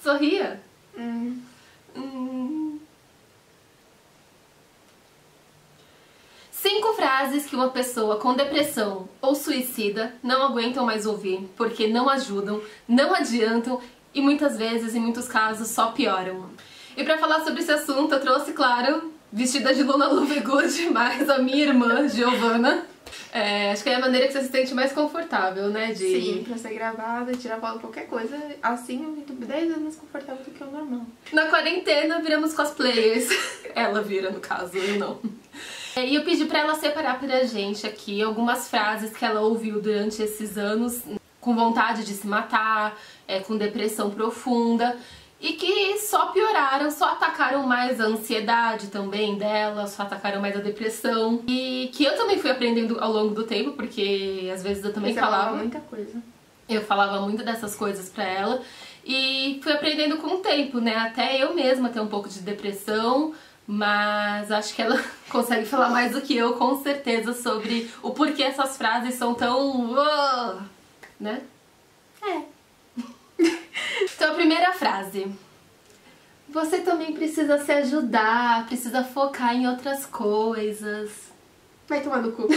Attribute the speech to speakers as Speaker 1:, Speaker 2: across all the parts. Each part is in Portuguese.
Speaker 1: Sorria. 5 frases que uma pessoa com depressão ou suicida não aguentam mais ouvir, porque não ajudam, não adiantam e muitas vezes, em muitos casos, só pioram. E pra falar sobre esse assunto, eu trouxe, claro, vestida de Luna Lovegood, mais a minha irmã, Giovana. Acho que é a maneira que você se sente mais confortável, né?
Speaker 2: Sim, pra ser gravada, tirar foto, qualquer coisa. Assim eu me sinto 10 vezes mais confortável do que o normal.
Speaker 1: Na quarentena, viramos cosplayers. Ela vira, no caso, eu não. E eu pedi pra ela separar pra gente aqui algumas frases que ela ouviu durante esses anos, com vontade de se matar, com depressão profunda, e que só pioraram, só atacaram mais a ansiedade também dela, só atacaram mais a depressão. E que eu também fui aprendendo ao longo do tempo, porque às vezes eu também falava
Speaker 2: muita coisa.
Speaker 1: Eu falava muito dessas coisas pra ela e fui aprendendo com o tempo, né? Até eu mesma ter um pouco de depressão, mas acho que ela consegue falar mais do que eu, com certeza, sobre o porquê essas frases são tão... né? Então a primeira frase: você também precisa se ajudar, precisa focar em outras coisas.
Speaker 2: Vai tomar no cu.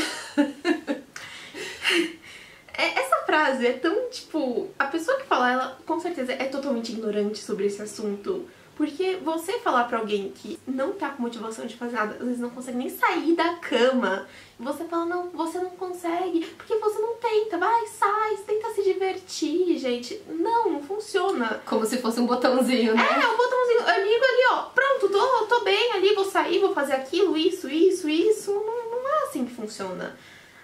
Speaker 2: Essa frase é tão, tipo... A pessoa que fala, ela com certeza é totalmente ignorante sobre esse assunto. Porque você falar pra alguém que não tá com motivação de fazer nada, às vezes não consegue nem sair da cama, e você fala, não, você não consegue, porque você não tenta, vai, sai, tenta se divertir, gente. Não funciona.
Speaker 1: Como se fosse um botãozinho, né?
Speaker 2: Um botãozinho, eu ligo ali, ó, pronto, tô bem ali, vou sair, vou fazer aquilo, isso. Não é assim que funciona.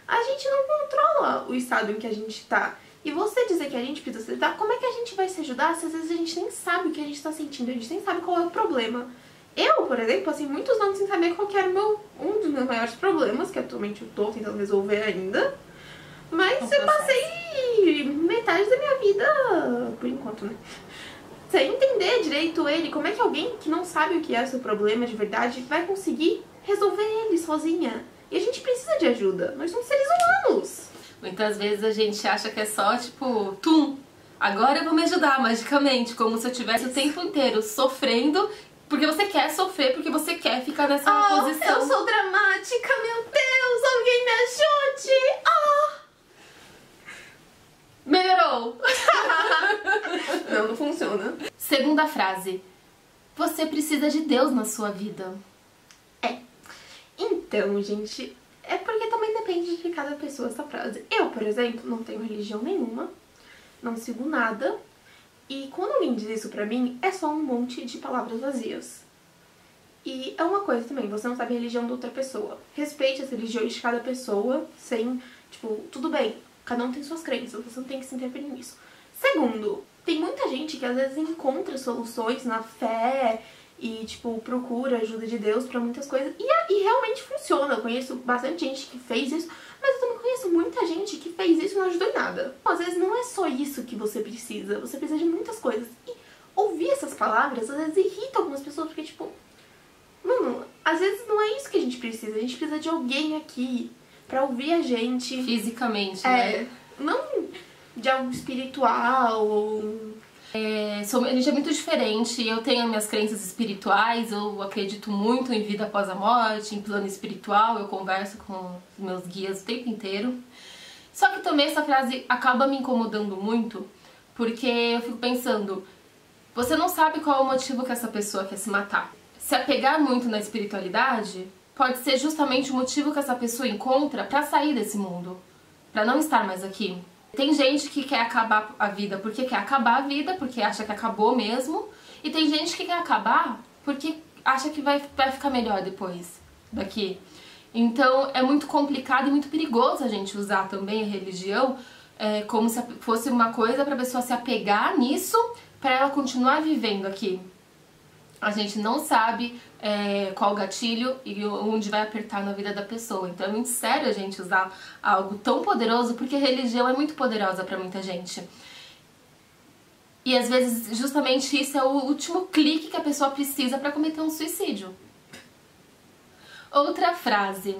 Speaker 2: A gente não controla o estado em que a gente tá. E você dizer que a gente precisa se ajudar, como é que a gente vai se ajudar se às vezes a gente nem sabe o que a gente tá sentindo, a gente nem sabe qual é o problema. Eu, por exemplo, passei muitos anos sem saber qual que era um dos meus maiores problemas, que atualmente eu tô tentando resolver ainda. Mas eu passei metade da minha vida, por enquanto, né? Sem entender direito ele, como é que alguém que não sabe o que é o seu problema de verdade vai conseguir resolver ele sozinha? E a gente precisa de ajuda, nós somos seres humanos.
Speaker 1: Muitas vezes a gente acha que é só, tipo, agora eu vou me ajudar magicamente, como se eu tivesse o tempo inteiro sofrendo, porque você quer sofrer, porque você quer ficar nessa posição.
Speaker 2: Eu sou dramática, meu Deus, alguém me ajude!
Speaker 1: Melhorou!
Speaker 2: Não funciona.
Speaker 1: Segunda frase: você precisa de Deus na sua vida.
Speaker 2: Então, gente... É porque também depende de cada pessoa essa frase. Eu, por exemplo, não tenho religião nenhuma, não sigo nada, e quando alguém diz isso pra mim, é só um monte de palavras vazias. E é uma coisa também, você não sabe a religião da outra pessoa. Respeite as religiões de cada pessoa, sem, tipo, tudo bem, cada um tem suas crenças, você não tem que se interferir nisso. Segundo, tem muita gente que às vezes encontra soluções na fé e, tipo, procura ajuda de Deus pra muitas coisas. E realmente funciona. Eu conheço bastante gente que fez isso, mas eu também conheço muita gente que fez isso e não ajudou em nada. Às vezes não é só isso que você precisa de muitas coisas. E ouvir essas palavras, às vezes irrita algumas pessoas, porque, tipo... Mano, às vezes não é isso que a gente precisa de alguém aqui pra ouvir a gente.
Speaker 1: Fisicamente, né?
Speaker 2: Não de algo espiritual ou...
Speaker 1: A gente é muito diferente. Eu tenho minhas crenças espirituais, eu acredito muito em vida após a morte, em plano espiritual, eu converso com os meus guias o tempo inteiro. Só que também essa frase acaba me incomodando muito, porque eu fico pensando, você não sabe qual é o motivo que essa pessoa quer se matar. Se apegar muito na espiritualidade pode ser justamente o motivo que essa pessoa encontra pra sair desse mundo, pra não estar mais aqui. Tem gente que quer acabar a vida porque quer acabar a vida, porque acha que acabou mesmo. E tem gente que quer acabar porque acha que vai ficar melhor depois daqui. Então é muito complicado e muito perigoso a gente usar também a religião como se fosse uma coisa pra pessoa se apegar nisso pra ela continuar vivendo aqui. A gente não sabe qual gatilho e onde vai apertar na vida da pessoa. Então é muito sério a gente usar algo tão poderoso, porque a religião é muito poderosa pra muita gente. E às vezes justamente isso é o último clique que a pessoa precisa pra cometer um suicídio. Outra frase: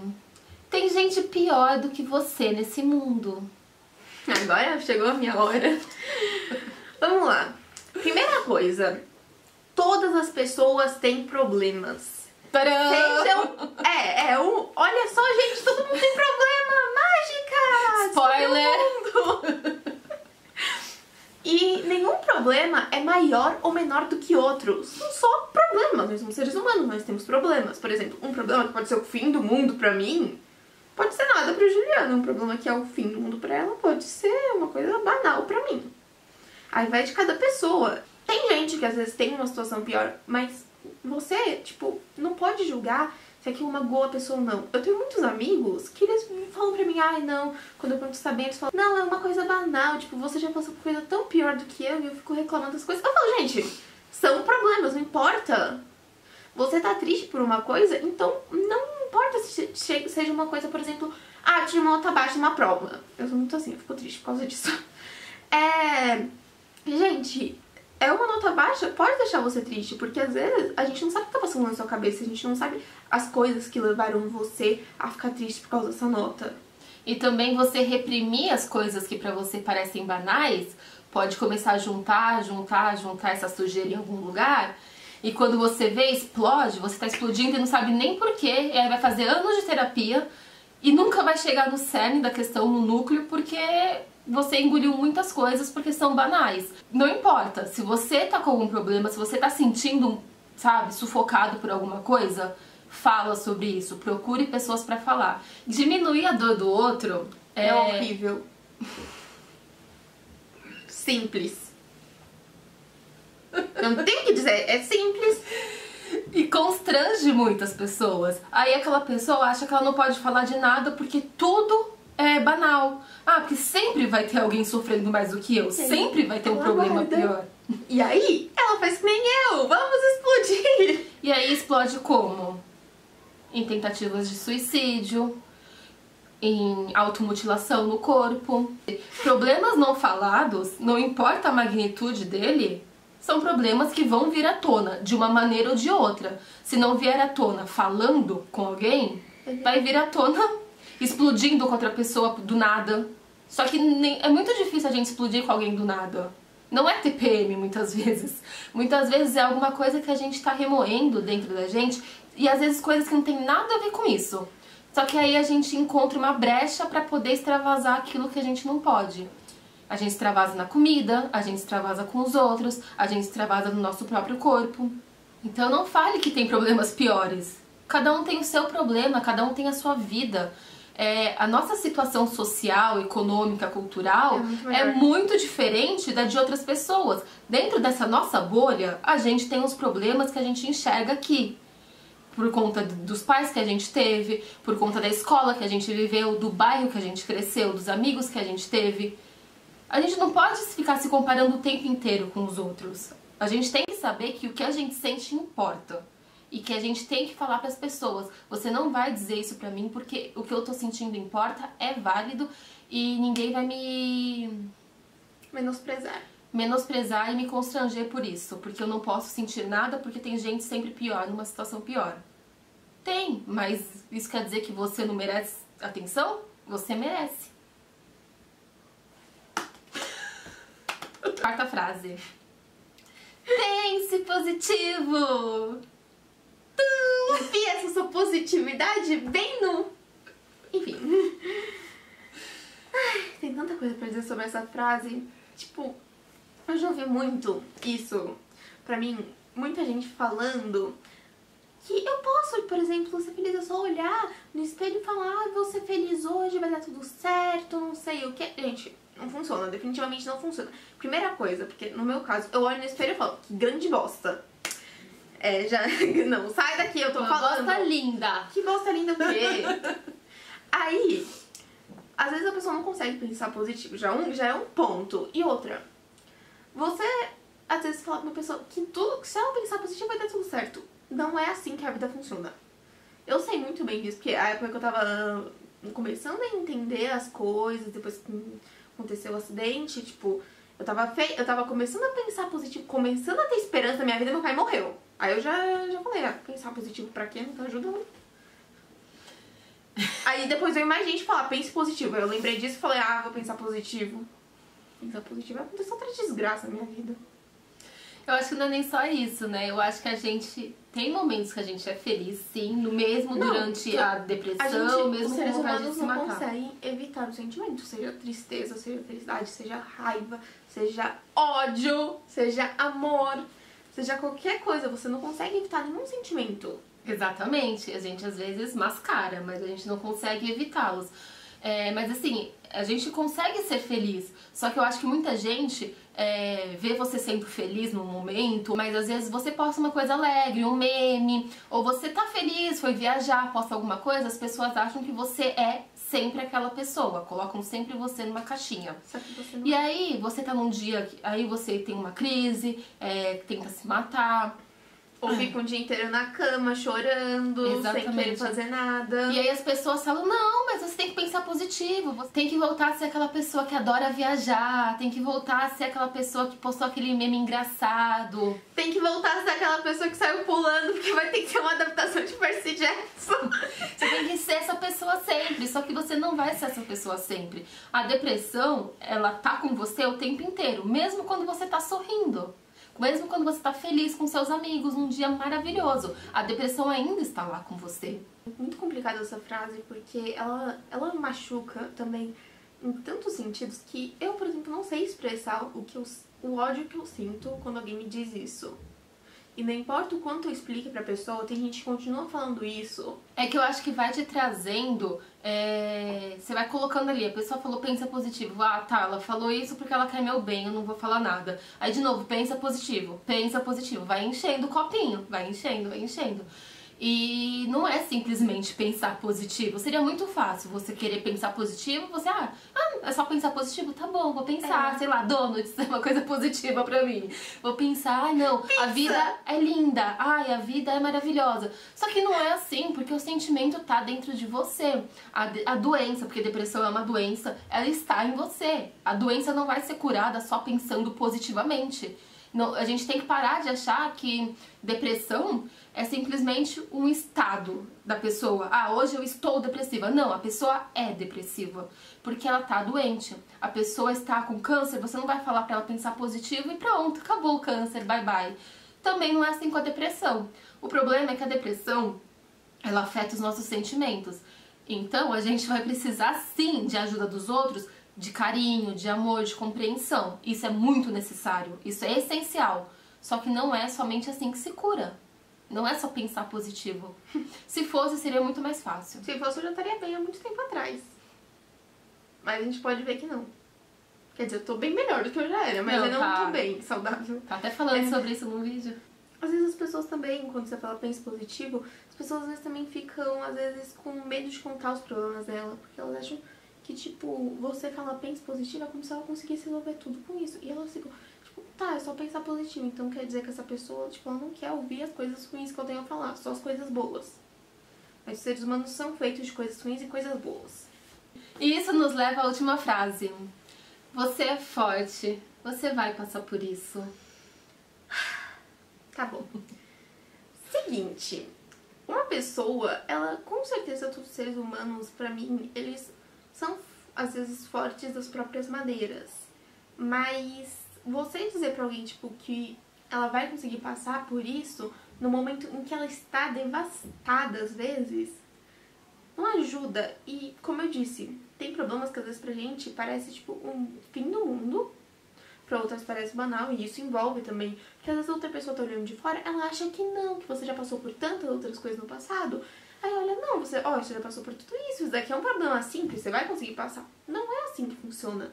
Speaker 1: tem gente pior do que você nesse mundo.
Speaker 2: Agora chegou a minha hora. Vamos lá. Primeira coisa, todas as pessoas têm problemas.
Speaker 1: Tcharam!
Speaker 2: Olha só, gente, todo mundo tem problema. Mágica!
Speaker 1: Spoiler!
Speaker 2: Todo mundo. E nenhum problema é maior ou menor do que outro. São só problemas. Nós somos seres humanos, nós temos problemas. Por exemplo, um problema que pode ser o fim do mundo pra mim, pode ser nada pra Juliana. Um problema que é o fim do mundo pra ela pode ser uma coisa banal pra mim. Aí vai de cada pessoa. Tem gente que às vezes tem uma situação pior, mas você, tipo, não pode julgar se aquilo magoa a pessoa ou não. Eu tenho muitos amigos que eles falam pra mim, ai não, quando eu pergunto se tá bem, eles falam, não, é uma coisa banal, tipo, você já passou por coisa tão pior do que eu e eu fico reclamando das coisas. Eu falo, gente, são problemas, não importa. Você tá triste por uma coisa, então não importa se seja uma coisa, por exemplo, tive uma nota baixa numa prova. Eu sou muito assim, eu fico triste por causa disso. Gente, uma nota baixa pode deixar você triste, porque às vezes a gente não sabe o que tá passando na sua cabeça, a gente não sabe as coisas que levaram você a ficar triste por causa dessa nota.
Speaker 1: E também você reprimir as coisas que pra você parecem banais, pode começar a juntar essa sujeira em algum lugar, e quando você vê, explode, você tá explodindo e não sabe nem porquê, e aí vai fazer anos de terapia, e nunca vai chegar no cerne da questão, no núcleo, porque você engoliu muitas coisas porque são banais. Não importa, se você tá com algum problema, se você tá sentindo, sabe, sufocado por alguma coisa, fala sobre isso, procure pessoas pra falar. Diminuir a dor do outro
Speaker 2: é horrível. Simples. Eu não tenho o que dizer, é simples.
Speaker 1: E constrange muitas pessoas. Aí aquela pessoa acha que ela não pode falar de nada porque tudo é banal. Porque sempre vai ter alguém sofrendo mais do que eu. Sempre vai ter um problema pior.
Speaker 2: E aí, ela faz que nem eu. Vamos explodir.
Speaker 1: E aí explode como? Em tentativas de suicídio, em automutilação no corpo. Problemas não falados, não importa a magnitude dele, são problemas que vão vir à tona, de uma maneira ou de outra. Se não vier à tona falando com alguém, vai vir à tona explodindo contra a pessoa do nada. Só que é muito difícil a gente explodir com alguém do nada. Não é TPM muitas vezes. Muitas vezes é alguma coisa que a gente tá remoendo dentro da gente, e às vezes coisas que não tem nada a ver com isso. Só que aí a gente encontra uma brecha pra poder extravasar aquilo que a gente não pode. A gente extravasa na comida, a gente extravasa com os outros, a gente extravasa no nosso próprio corpo. Então não fale que tem problemas piores. Cada um tem o seu problema, cada um tem a sua vida. A nossa situação social, econômica, cultural é muito diferente da de outras pessoas. Dentro dessa nossa bolha, a gente tem os problemas que a gente enxerga aqui. Por conta dos pais que a gente teve, por conta da escola que a gente viveu, do bairro que a gente cresceu, dos amigos que a gente teve. A gente não pode ficar se comparando o tempo inteiro com os outros. A gente tem que saber que o que a gente sente importa. E que a gente tem que falar para as pessoas. Você não vai dizer isso pra mim porque o que eu tô sentindo importa, é válido e ninguém vai me menosprezar e me constranger por isso. Porque eu não posso sentir nada porque tem gente sempre pior, numa situação pior. Tem, mas isso quer dizer que você não merece atenção? Você merece. Quarta frase. Pense positivo!
Speaker 2: Enfia essa sua positividade bem no... Enfim. Tem tanta coisa pra dizer sobre essa frase. Tipo, eu já ouvi muito isso. Pra mim, muita gente falando que eu posso, por exemplo, ser feliz. É só olhar no espelho e falar, vou ser feliz hoje, vai dar tudo certo, não sei o que. Gente, não funciona, definitivamente não funciona. Primeira coisa, porque no meu caso, eu olho no espelho e falo, que grande bosta. Não, sai daqui, eu tô falando.
Speaker 1: Bosta linda.
Speaker 2: Que bosta linda o quê? Aí, às vezes a pessoa não consegue pensar positivo, já é um ponto. E outra, você às vezes fala pra uma pessoa que tudo, se ela pensar positivo vai dar tudo certo. Não é assim que a vida funciona. Eu sei muito bem disso, porque a época que eu tava começando a entender as coisas, depois que aconteceu o acidente, tipo, eu tava começando a pensar positivo, começando a ter esperança na minha vida, meu pai morreu. Aí eu já falei, pensar positivo pra quê? Não tá ajudando. Aí depois veio mais gente falar, pense positivo. Aí eu lembrei disso e falei, vou pensar positivo. Pensar positivo vai acontecer outra desgraça na minha vida.
Speaker 1: Eu acho que não é nem só isso, né? Eu acho que a gente tem momentos que a gente é feliz, sim, no mesmo durante a depressão, mesmo
Speaker 2: os
Speaker 1: com
Speaker 2: seres
Speaker 1: vontade de
Speaker 2: humanos
Speaker 1: se
Speaker 2: não
Speaker 1: matar.
Speaker 2: conseguem evitar o sentimento, seja tristeza, seja felicidade, seja raiva, seja ódio, seja amor, seja qualquer coisa, você não consegue evitar nenhum sentimento.
Speaker 1: Exatamente, a gente às vezes mascara, mas a gente não consegue evitá-los. Mas assim, a gente consegue ser feliz, só que eu acho que muita gente vê você sendo feliz no momento, mas às vezes você posta uma coisa alegre, um meme, ou você tá feliz, foi viajar, posta alguma coisa, as pessoas acham que você é sempre aquela pessoa, colocam sempre você numa caixinha.
Speaker 2: Só que você não...
Speaker 1: E aí você tá num dia, aí você tem uma crise, tenta se matar.
Speaker 2: Ou fica um dia inteiro na cama, chorando, sem querer fazer nada.
Speaker 1: E aí as pessoas falam, não, mas você tem que pensar positivo, você tem que voltar a ser aquela pessoa que adora viajar, tem que voltar a ser aquela pessoa que postou aquele meme engraçado.
Speaker 2: Tem que voltar a ser aquela pessoa que saiu pulando, porque vai ter que ser uma adaptação de Percy Jackson.
Speaker 1: Você tem que ser essa pessoa sempre, só que você não vai ser essa pessoa sempre. A depressão, ela tá com você o tempo inteiro, mesmo quando você tá sorrindo. Mesmo quando você tá feliz com seus amigos, num dia maravilhoso, a depressão ainda está lá com você.
Speaker 2: É muito complicada essa frase, porque ela machuca também em tantos sentidos que eu, por exemplo, não sei expressar o ódio que eu sinto quando alguém me diz isso. E não importa o quanto eu explique pra pessoa, tem gente que continua falando isso.
Speaker 1: É que eu acho que vai te trazendo, você vai colocando ali, a pessoa falou pensa positivo, ah tá, ela falou isso porque ela quer meu bem, eu não vou falar nada. Aí de novo, pensa positivo, vai enchendo o copinho, vai enchendo, vai enchendo. E não é simplesmente pensar positivo. Seria muito fácil você querer pensar positivo, você, é só pensar positivo? Tá bom, vou pensar, sei lá, donuts é uma coisa positiva pra mim. Vou pensar, não, a vida é linda, a vida é maravilhosa. Só que não é assim, porque o sentimento tá dentro de você. A doença, porque depressão é uma doença, ela está em você. A doença não vai ser curada só pensando positivamente. Não, a gente tem que parar de achar que depressão é simplesmente um estado da pessoa. Hoje eu estou depressiva. Não, a pessoa é depressiva, porque ela tá doente. A pessoa está com câncer, você não vai falar pra ela pensar positivo e pronto, acabou o câncer, bye bye. Também não é assim com a depressão. O problema é que a depressão, ela afeta os nossos sentimentos. Então a gente vai precisar sim de ajuda dos outros, de carinho, de amor, de compreensão. Isso é muito necessário, isso é essencial. Só que não é somente assim que se cura. Não é só pensar positivo. Se fosse, seria muito mais fácil.
Speaker 2: Se fosse, eu já estaria bem há muito tempo atrás. Mas a gente pode ver que não. Quer dizer, eu tô bem melhor do que eu já era, mas eu não tô bem saudável.
Speaker 1: Tá até falando sobre isso no vídeo.
Speaker 2: Às vezes as pessoas também, quando você fala pensa positivo, as pessoas às vezes também ficam, às vezes, com medo de contar os problemas dela. Porque elas acham que, tipo, você fala pensa positivo é como se ela conseguisse resolver tudo com isso. E elas ficam, tipo, tá, é só pensar positivo. Então quer dizer que essa pessoa, tipo, ela não quer ouvir as coisas ruins que eu tenho a falar, só as coisas boas. Mas os seres humanos são feitos de coisas ruins e coisas boas.
Speaker 1: E isso nos leva à última frase. Você é forte, você vai passar por isso.
Speaker 2: Tá bom. Seguinte, uma pessoa, ela, com certeza, todos os seres humanos, pra mim, eles são, às vezes, fortes das próprias maneiras. Mas você dizer pra alguém, tipo, que ela vai conseguir passar por isso no momento em que ela está devastada, às vezes, não ajuda. E, como eu disse, tem problemas que às vezes pra gente parece, tipo, um fim do mundo. Pra outras parece banal, e isso envolve também, porque às vezes a outra pessoa tá olhando de fora, ela acha que não, que você já passou por tantas outras coisas no passado. Aí olha, não, você já passou por tudo isso, isso daqui é um problema simples, você vai conseguir passar. Não é assim que funciona.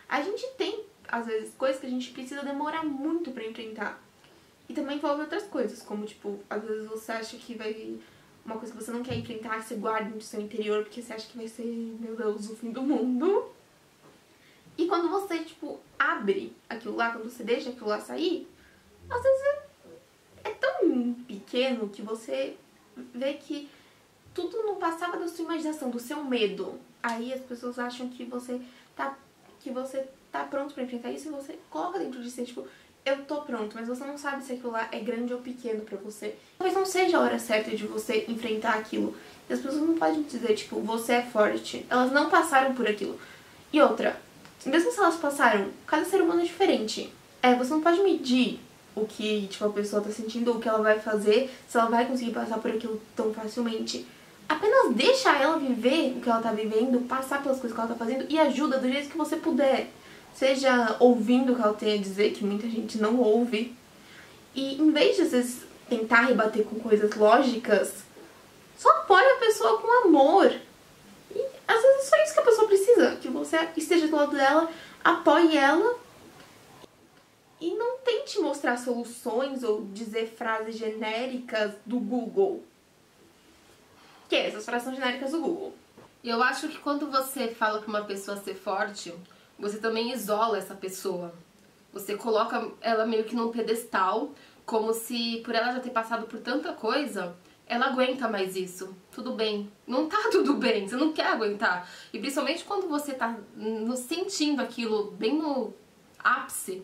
Speaker 2: A gente tem, às vezes, coisas que a gente precisa demorar muito pra enfrentar. E também envolve outras coisas, como, tipo, às vezes você acha que vai... Uma coisa que você não quer enfrentar, que você guarda no seu interior, porque você acha que vai ser, meu Deus, o fim do mundo. E quando você, tipo, abre aquilo lá, quando você deixa aquilo lá sair, às vezes é tão pequeno que você vê que tudo não passava da sua imaginação, do seu medo. Aí as pessoas acham que você tá pronto pra enfrentar isso e você coloca dentro de si, tipo, eu tô pronto, mas você não sabe se aquilo lá é grande ou pequeno pra você. Talvez não seja a hora certa de você enfrentar aquilo. E as pessoas não podem dizer, tipo, você é forte. Elas não passaram por aquilo. E outra, mesmo se elas passaram, cada ser humano é diferente. Você não pode medir o que, tipo, a pessoa tá sentindo ou o que ela vai fazer, se ela vai conseguir passar por aquilo tão facilmente. Apenas deixa ela viver o que ela tá vivendo, passar pelas coisas que ela tá fazendo e ajuda do jeito que você puder. Seja ouvindo o que ela tem a dizer, que muita gente não ouve. E em vez de vocês tentar rebater com coisas lógicas, só apoie a pessoa com amor. E às vezes é só isso que a pessoa precisa, que você esteja do lado dela, apoie ela e não tente mostrar soluções ou dizer frases genéricas do Google. Que é essas frases são genéricas do Google.
Speaker 1: E eu acho que quando você fala pra uma pessoa ser forte, você também isola essa pessoa. Você coloca ela meio que num pedestal, como se por ela já ter passado por tanta coisa, ela aguenta mais isso. Tudo bem. Não tá tudo bem, você não quer aguentar. E principalmente quando você tá sentindo aquilo bem no ápice,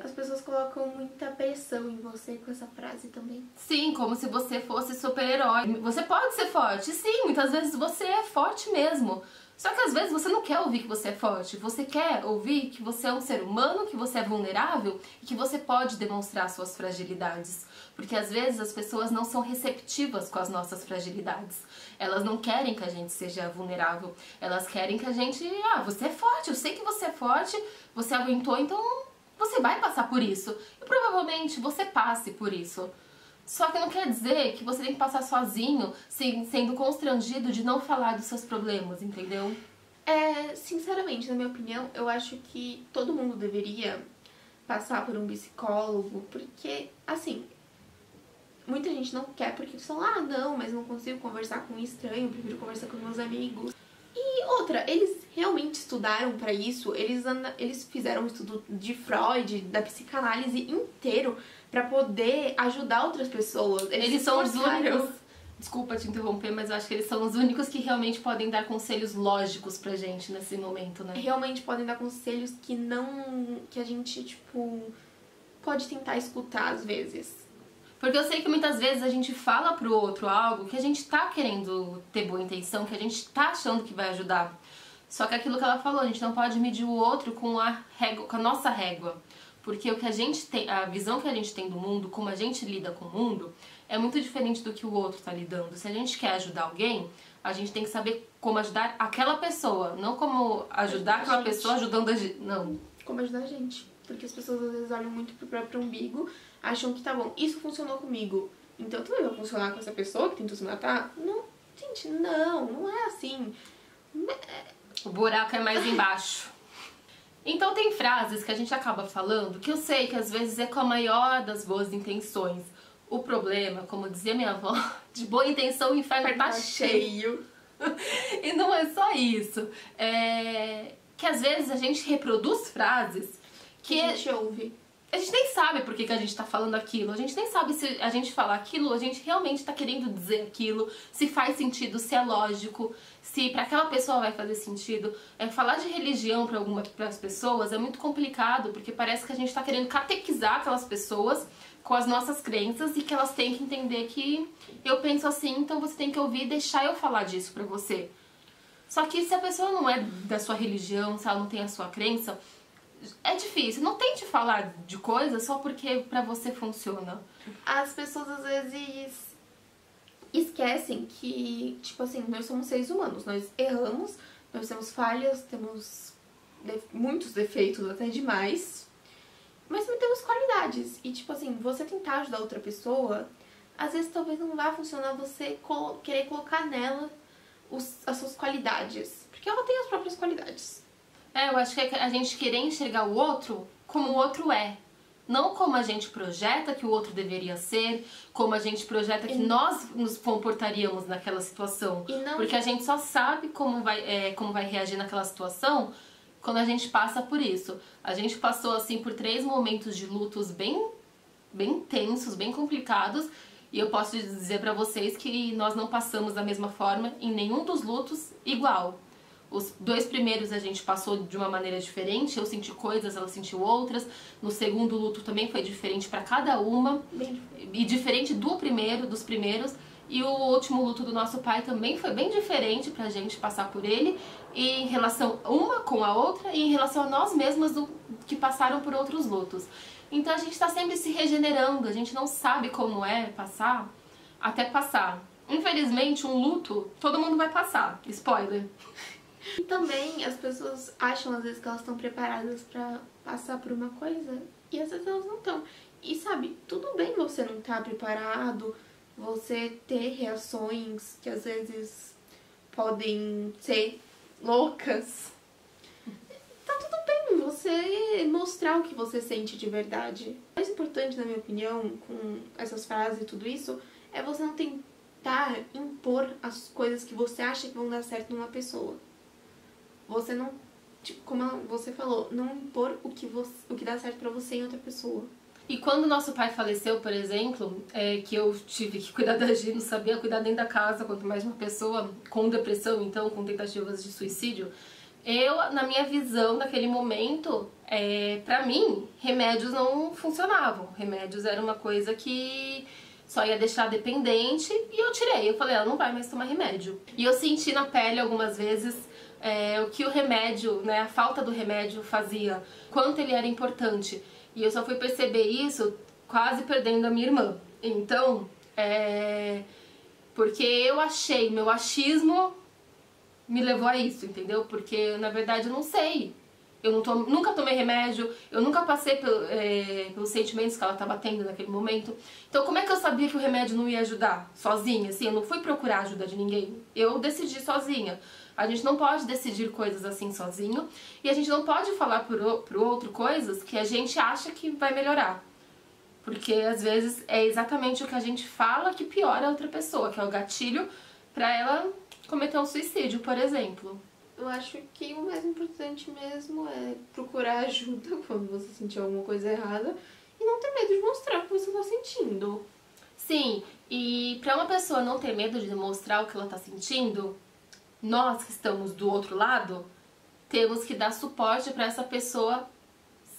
Speaker 2: As pessoas colocam muita pressão em você com essa frase também.
Speaker 1: sim, como se você fosse super-herói. Você pode ser forte, sim, muitas vezes você é forte mesmo. Só que às vezes você não quer ouvir que você é forte, você quer ouvir que você é um ser humano, que você é vulnerável e que você pode demonstrar suas fragilidades. Porque às vezes as pessoas não são receptivas com as nossas fragilidades. Elas não querem que a gente seja vulnerável, elas querem que a gente... você é forte, eu sei que você é forte, você aguentou, então você vai passar por isso. E provavelmente você passe por isso. Só que não quer dizer que você tem que passar sozinho, sendo constrangido de não falar dos seus problemas, entendeu?
Speaker 2: Sinceramente, na minha opinião, eu acho que todo mundo deveria passar por um psicólogo, porque, assim, muita gente não quer porque eles falam, não, mas não consigo conversar com um estranho, eu prefiro conversar com meus amigos. E outra, eles realmente estudaram pra isso, eles fizeram um estudo de Freud, da psicanálise inteiro, pra poder ajudar outras pessoas.
Speaker 1: Eles são os únicos... Desculpa te interromper, mas eu acho que eles são os únicos que realmente podem dar conselhos lógicos pra gente nesse momento, né?
Speaker 2: Realmente podem dar conselhos que a gente, tipo, pode tentar escutar às vezes.
Speaker 1: Porque eu sei que muitas vezes a gente fala pro outro algo que a gente tá querendo ter boa intenção, que a gente tá achando que vai ajudar. Só que aquilo que ela falou, a gente não pode medir o outro com a nossa régua. Porque o que a gente tem, a visão que a gente tem do mundo, como a gente lida com o mundo, é muito diferente do que o outro tá lidando. Se a gente quer ajudar alguém, a gente tem que saber como ajudar aquela pessoa, não como ajudar aquela pessoa ajudando a gente. Não.
Speaker 2: Como ajudar a gente. Porque as pessoas às vezes olham muito pro próprio umbigo, acham que tá bom, isso funcionou comigo, então também vai funcionar com essa pessoa que tentou se matar? Não, gente, não é assim.
Speaker 1: O buraco é mais embaixo. Então tem frases que a gente acaba falando que eu sei que às vezes é com a maior das boas intenções. O problema, como dizia minha avó, de boa intenção o inferno tá cheio. E não é só isso. Que às vezes a gente reproduz frases que
Speaker 2: a gente ouve.
Speaker 1: A gente nem sabe por que a gente tá falando aquilo. A gente nem sabe se a gente falar aquilo, a gente realmente tá querendo dizer aquilo, se faz sentido, se é lógico, se pra aquela pessoa vai fazer sentido. Falar de religião para as pessoas é muito complicado, porque parece que a gente tá querendo catequizar aquelas pessoas com as nossas crenças e que elas têm que entender que eu penso assim, então você tem que ouvir e deixar eu falar disso pra você. Só que se a pessoa não é da sua religião, se ela não tem a sua crença, é difícil. Não tente falar de coisas só porque pra você funciona.
Speaker 2: As pessoas às vezes esquecem que, tipo assim, nós somos seres humanos, nós erramos, nós temos falhas, temos muitos defeitos, até demais, mas também temos qualidades. E tipo assim, você tentar ajudar outra pessoa, às vezes talvez não vá funcionar você querer colocar nela as suas qualidades, porque ela tem as próprias qualidades.
Speaker 1: Eu acho que é a gente querer enxergar o outro como o outro é. Não como a gente projeta que o outro deveria ser, como a gente projeta que nós nos comportaríamos naquela situação. Porque a gente só sabe como vai reagir naquela situação quando a gente passa por isso. A gente passou assim por 3 momentos de lutos bem tensos, bem complicados. E eu posso dizer pra vocês que nós não passamos da mesma forma em nenhum dos lutos igual. Os 2 primeiros a gente passou de uma maneira diferente, eu senti coisas, ela sentiu outras. No segundo luto também foi diferente pra cada uma. E diferente dos primeiros. E o último luto do nosso pai também foi bem diferente pra gente passar por ele, e em relação uma com a outra e em relação a nós mesmas que passaram por outros lutos. Então a gente tá sempre se regenerando, a gente não sabe como é passar até passar. Infelizmente, um luto todo mundo vai passar, spoiler.
Speaker 2: E também as pessoas acham às vezes que elas estão preparadas pra passar por uma coisa e às vezes elas não estão. E sabe, tudo bem você não estar preparado, você ter reações que às vezes podem ser loucas. Tá tudo bem você mostrar o que você sente de verdade. O mais importante, na minha opinião, com essas frases e tudo isso, é você não tentar impor as coisas que você acha que vão dar certo numa pessoa. Você não, tipo, como você falou, não impor o que dá certo pra você em outra pessoa.
Speaker 1: E quando nosso pai faleceu, por exemplo, que eu tive que cuidar da Gi, não sabia cuidar dentro da casa, quanto mais uma pessoa com depressão, então, com tentativas de suicídio, eu, na minha visão, naquele momento, pra mim, remédios não funcionavam. Remédios era uma coisa que só ia deixar dependente, e eu tirei. Eu falei, ela não vai mais tomar remédio. E eu senti na pele algumas vezes o que o remédio, né, a falta do remédio fazia, quanto ele era importante. E eu só fui perceber isso quase perdendo a minha irmã. Então, porque eu achei, meu achismo me levou a isso, entendeu? Porque, na verdade, eu não sei. Eu nunca tomei remédio, eu nunca passei pelos sentimentos que ela estava tendo naquele momento. Então, como é que eu sabia que o remédio não ia ajudar sozinha? Assim, eu não fui procurar ajuda de ninguém. Eu decidi sozinha. A gente não pode decidir coisas assim sozinho. E a gente não pode falar pro outro coisas que a gente acha que vai melhorar. Porque, às vezes, é exatamente o que a gente fala que piora a outra pessoa, que é o gatilho pra ela cometer um suicídio, por exemplo.
Speaker 2: Eu acho que o mais importante mesmo é procurar ajuda quando você sentir alguma coisa errada e não ter medo de mostrar o que você tá sentindo.
Speaker 1: Sim, e pra uma pessoa não ter medo de demonstrar o que ela tá sentindo, nós que estamos do outro lado, temos que dar suporte pra essa pessoa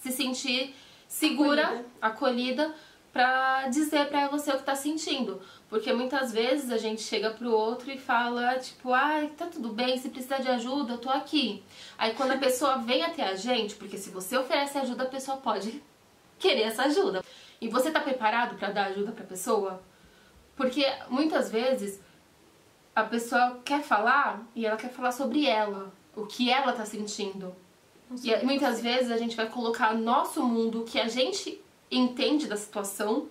Speaker 1: se sentir segura, acolhida, pra dizer pra você o que tá sentindo. Porque muitas vezes a gente chega pro outro e fala, tipo, ai, tá tudo bem, se precisar de ajuda, eu tô aqui. Aí quando a pessoa vem até a gente, porque se você oferece ajuda, a pessoa pode querer essa ajuda. E você tá preparado pra dar ajuda pra pessoa? Porque muitas vezes a pessoa quer falar e ela quer falar sobre ela, o que ela tá sentindo. E muitas vezes a gente vai colocar nosso mundo, o que a gente entende da situação,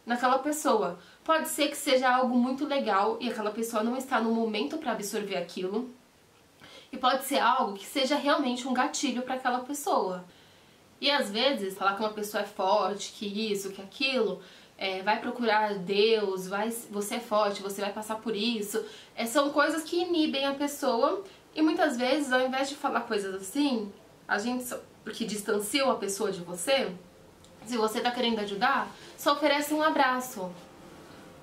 Speaker 1: naquela pessoa. Pode ser que seja algo muito legal e aquela pessoa não está no momento para absorver aquilo. E pode ser algo que seja realmente um gatilho para aquela pessoa. E às vezes, falar que uma pessoa é forte, que isso, que aquilo, vai procurar Deus, você é forte, você vai passar por isso. São coisas que inibem a pessoa e muitas vezes, ao invés de falar coisas assim, a gente, porque distanciam a pessoa de você, se você tá querendo ajudar, só oferece um abraço.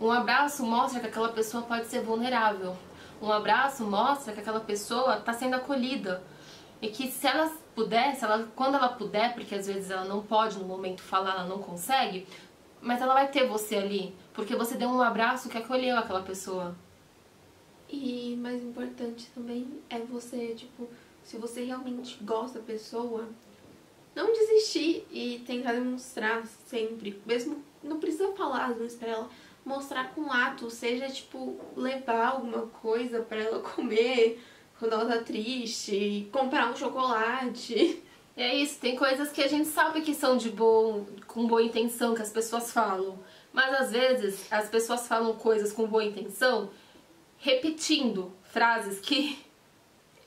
Speaker 1: Um abraço mostra que aquela pessoa pode ser vulnerável. Um abraço mostra que aquela pessoa tá sendo acolhida. E que se ela puder, quando ela puder, porque às vezes ela não pode no momento falar, ela não consegue, mas ela vai ter você ali, porque você deu um abraço que acolheu aquela pessoa.
Speaker 2: E mais importante também é você, tipo, se você realmente gosta da pessoa, não desistir e tentar demonstrar sempre, mesmo não precisa falar às vezes pra ela, mostrar com ato, seja tipo levar alguma coisa pra ela comer quando ela tá triste, comprar um chocolate.
Speaker 1: É isso, tem coisas que a gente sabe que são com boa intenção, que as pessoas falam, mas às vezes as pessoas falam coisas com boa intenção repetindo frases que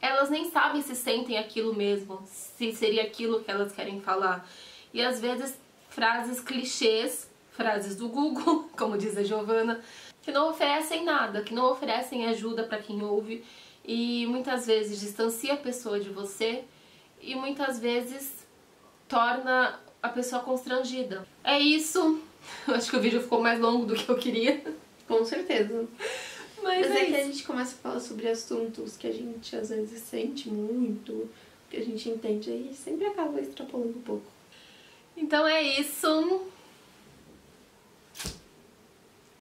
Speaker 1: elas nem sabem se sentem aquilo mesmo, se seria aquilo que elas querem falar. E às vezes frases clichês, frases do Google, como diz a Giovana, que não oferecem nada, que não oferecem ajuda para quem ouve e muitas vezes distancia a pessoa de você e muitas vezes torna a pessoa constrangida. É isso. Eu acho que o vídeo ficou mais longo do que eu queria.
Speaker 2: Com certeza.
Speaker 1: Mas
Speaker 2: é que
Speaker 1: isso.
Speaker 2: a gente começa a falar sobre assuntos que a gente às vezes sente muito, que a gente entende e sempre acaba extrapolando um pouco.
Speaker 1: Então é isso.